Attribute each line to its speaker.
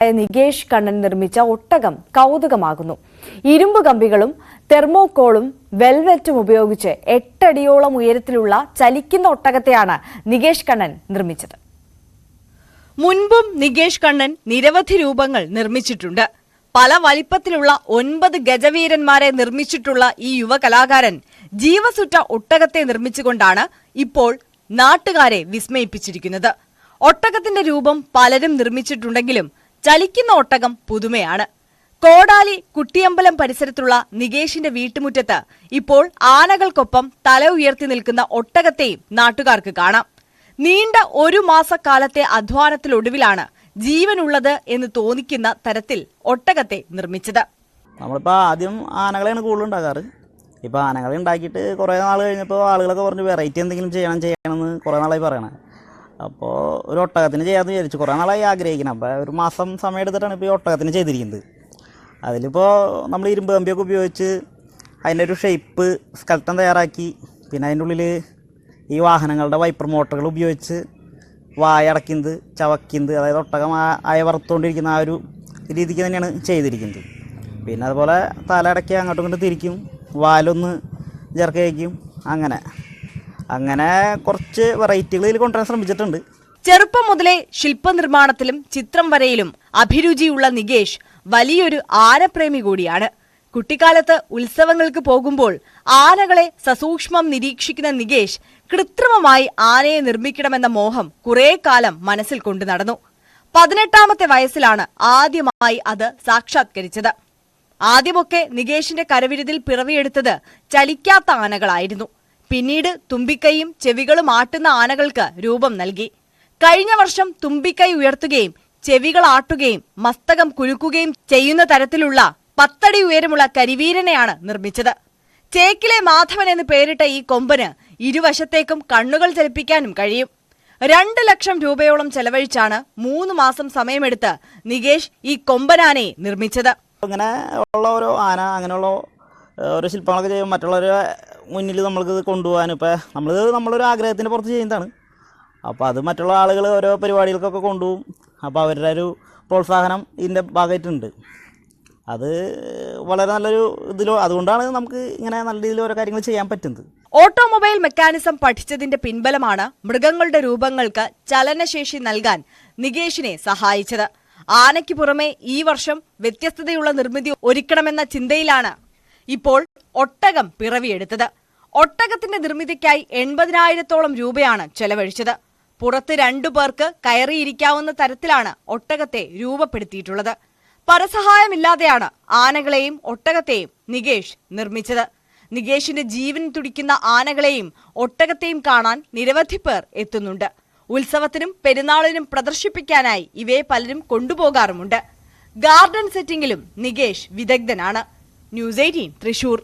Speaker 1: നികേഷ് കണ്ണൻ നിർമ്മിച്ച ഒട്ടകം കൗതുകമാകുന്നു. ഇരുമ്പ് കമ്പികളും തെർമോകോളും വെൽവെറ്റും ഉപയോഗിച്ച് 8 അടിയോളം ഉയരത്തിലുള്ള ചലിക്കുന്ന ഒട്ടകത്തെയാണ് നികേഷ് കണ്ണൻ നിർമ്മിച്ചത്.
Speaker 2: മുൻപും നികേഷ് കണ്ണൻ നിരവധി രൂപങ്ങൾ നിർമ്മിച്ചിട്ടുണ്ട്. പല വലിപ്പത്തിലുള്ള 9 ഗജവീരന്മാരെ നിർമ്മിച്ചിട്ടുള്ള ഈ യുവ കലാകാരൻ ജീവസുറ്റ ഒട്ടകത്തെ നിർമ്മിച്ചുകൊണ്ടാണ് ഇപ്പോൾ നാട്ടുകാരെ വിസ്മയിപ്പിച്ചിരിക്കുന്നത്. ഒട്ടകത്തിന്റെ രൂപം പലരും നിർമ്മിച്ചിട്ടുണ്ടെങ്കിലും ചലിക്കുന്ന ഒട്ടകം പുതുമയാണ്. കോടാലി കുട്ടിയമ്പലം പരിസരത്തുള്ള നികേഷിന്റെ വീട്ടുമുറ്റത്ത് ഇപ്പോൾ ആനകൾക്കൊപ്പം തല ഉയർത്തി നിൽക്കുന്ന ഒട്ടകത്തെയും നാട്ടുകാർക്ക് കാണാം. നീണ്ട 1 മാസക്കാലത്തെ അധ്വാനത്തിലൊടുവിലാണ് ജീവനുള്ളത് എന്ന് തോന്നിക്കുന്ന തരത്തിൽ ഒട്ടകത്തെ നിർമ്മിച്ചത്.
Speaker 3: നമ്മളിപ്പോൾ ആദ്യം ആനകളെയാണ് കൂടുതൽ ഉണ്ടാക്കാറ്. ഇപ്പോൾ ആനകളെ ഉണ്ടാക്കിയിട്ട് കുറേ നാൾ കഴിഞ്ഞപ്പോൾ ആളുകളൊക്കെ പറഞ്ഞു വെറൈറ്റി എന്തെങ്കിലും ചെയ്യണമെന്ന് കുറേ നാളായി പറയണേ. അപ്പോൾ ഒരു ഒട്ടകത്തിന് ചെയ്യാമെന്ന് വിചാരിച്ചു. കുറേ നാളായി ആഗ്രഹിക്കണം. അപ്പോൾ ഒരു മാസം സമയം എടുത്തിട്ടാണ് ഇപ്പോൾ ഈ ഒട്ടകത്തിന് ചെയ്തിരിക്കുന്നത്. അതിലിപ്പോൾ നമ്മൾ ഇരുമ്പ് കമ്പിയൊക്കെ ഉപയോഗിച്ച് അതിൻ്റെ ഒരു ഷേപ്പ് സ്കെൽട്ടൻ തയ്യാറാക്കി, പിന്നെ അതിൻ്റെ ഉള്ളിൽ ഈ വാഹനങ്ങളുടെ വൈപ്പർ മോട്ടറുകൾ ഉപയോഗിച്ച് വായടക്കുന്നത് ചവക്കുന്നത്, അതായത് ഒട്ടകം വറുത്തുകൊണ്ടിരിക്കുന്ന ആ ഒരു രീതിക്ക് തന്നെയാണ് ചെയ്തിരിക്കുന്നത്. പിന്നെ അതുപോലെ തലയടക്കി അങ്ങോട്ടും ഇങ്ങോട്ടും തിരിക്കും, വാലൊന്ന് ജർക്കയ്ക്കും, അങ്ങനെ കുറച്ച് വെറൈറ്റികൾ ഇതിൽ കൊണ്ടുവരാൻ ശ്രമിച്ചിട്ടുണ്ട്.
Speaker 2: ചെറുപ്പം മുതലേ ശില്പനിർമ്മാണത്തിലും ചിത്രം വരയിലും അഭിരുചിയുള്ള നികേഷ് വലിയൊരു ആനപ്രേമി കൂടിയാണ്. കുട്ടിക്കാലത്ത് ഉത്സവങ്ങൾക്ക് പോകുമ്പോൾ ആനകളെ സസൂക്ഷ്മം നിരീക്ഷിക്കുന്ന നികേഷ് കൃത്രിമമായി ആനയെ നിർമ്മിക്കണമെന്ന മോഹം കുറേ കാലം മനസ്സിൽ കൊണ്ടു നടന്നു. 18ാമത്തെ വയസ്സിലാണ് ആദ്യമായി അത് സാക്ഷാത്കരിച്ചത്. ആദ്യമൊക്കെ നികേഷിന്റെ കരവിരുതിൽ പിറവിയെടുത്തത് ചലിക്കാത്ത ആനകളായിരുന്നു. പിന്നീട് തുമ്പിക്കൈയും ചെവികളും ആട്ടുന്ന ആനകൾക്ക് രൂപം നൽകി. കഴിഞ്ഞ വർഷം തുമ്പിക്കൈ ഉയർത്തുകയും ചെവികൾ ആട്ടുകയും മസ്തകം കുലുക്കുകയും ചെയ്യുന്ന തരത്തിലുള്ള 10 അടി ഉയരമുള്ള കരിവീരനെയാണ് നിർമ്മിച്ചത്. ചേക്കിലെ മാധവൻ എന്ന് പേരിട്ട ഈ കൊമ്പന് ഇരുവശത്തേക്കും കണ്ണുകൾ ചലിപ്പിക്കാനും കഴിയും. 2 ലക്ഷം രൂപയോളം ചെലവഴിച്ചാണ് 3 മാസം സമയമെടുത്ത് നികേഷ് ഈ കൊമ്പനാനയെ നിർമ്മിച്ചത്.
Speaker 3: അങ്ങനെ ഉള്ള ഓരോ ആന, അങ്ങനെയുള്ള ഓരോ ശില്പങ്ങളൊക്കെ ചെയ്യുമ്പോൾ മറ്റുള്ളവരുടെ മുന്നിൽ നമ്മൾക്ക് കൊണ്ടുപോകാൻ ഇപ്പോൾ നമ്മളൊരു ആഗ്രഹത്തിൻ്റെ പുറത്ത് ചെയ്യുന്നതാണ്. അപ്പോൾ അത് മറ്റുള്ള ആളുകൾ ഓരോ പരിപാടികൾക്കൊക്കെ കൊണ്ടുപോകും. അപ്പോൾ അവരുടെ ഒരു പ്രോത്സാഹനം ഇതിൻ്റെ ഭാഗമായിട്ടുണ്ട്. അത് വളരെ നല്ലൊരു അതുകൊണ്ടാണ് നമുക്ക് ഇങ്ങനെ നല്ല രീതിയിൽ ഓരോ കാര്യങ്ങൾ ചെയ്യാൻ പറ്റുന്നത്.
Speaker 2: ഓട്ടോമൊബൈൽ മെക്കാനിസം പഠിച്ചതിന്റെ പിൻബലമാണ് മൃഗങ്ങളുടെ രൂപങ്ങൾക്ക് ചലനശേഷി നൽകാൻ നികേഷിനെ സഹായിച്ചത്. ആനയ്ക്ക് പുറമെ ഈ വർഷം വ്യത്യസ്തതയുള്ള നിർമ്മിതി ഒരുക്കണമെന്ന ചിന്തയിലാണ് ഇപ്പോൾ ഒട്ടകം പിറവിയെടുത്തത്. ഒട്ടകത്തിന്റെ നിർമ്മിതിക്കായി 80,000-ഓളം രൂപയാണ് ചെലവഴിച്ചത്. പുറത്ത് 2 പേർക്ക് കയറിയിരിക്കാവുന്ന തരത്തിലാണ് ഒട്ടകത്തെ രൂപപ്പെടുത്തിയിട്ടുള്ളത്. പരസഹായമില്ലാതെയാണ് ആനകളെയും ഒട്ടകത്തെയും നികേഷ് നിർമ്മിച്ചത്. നികേഷിന്റെ ജീവൻ തുടിക്കുന്ന ആനകളെയും ഒട്ടകത്തെയും കാണാൻ നിരവധി പേർ എത്തുന്നുണ്ട്. ഉത്സവത്തിനും പെരുന്നാളിനും പ്രദർശിപ്പിക്കാനായി ഇവയെ പലരും കൊണ്ടുപോകാറുമുണ്ട്. ഗാർഡൻ സെറ്റിംഗിലും നികേഷ് വിദഗ്ധനാണ്. ന്യൂസ് 18 തൃശൂർ.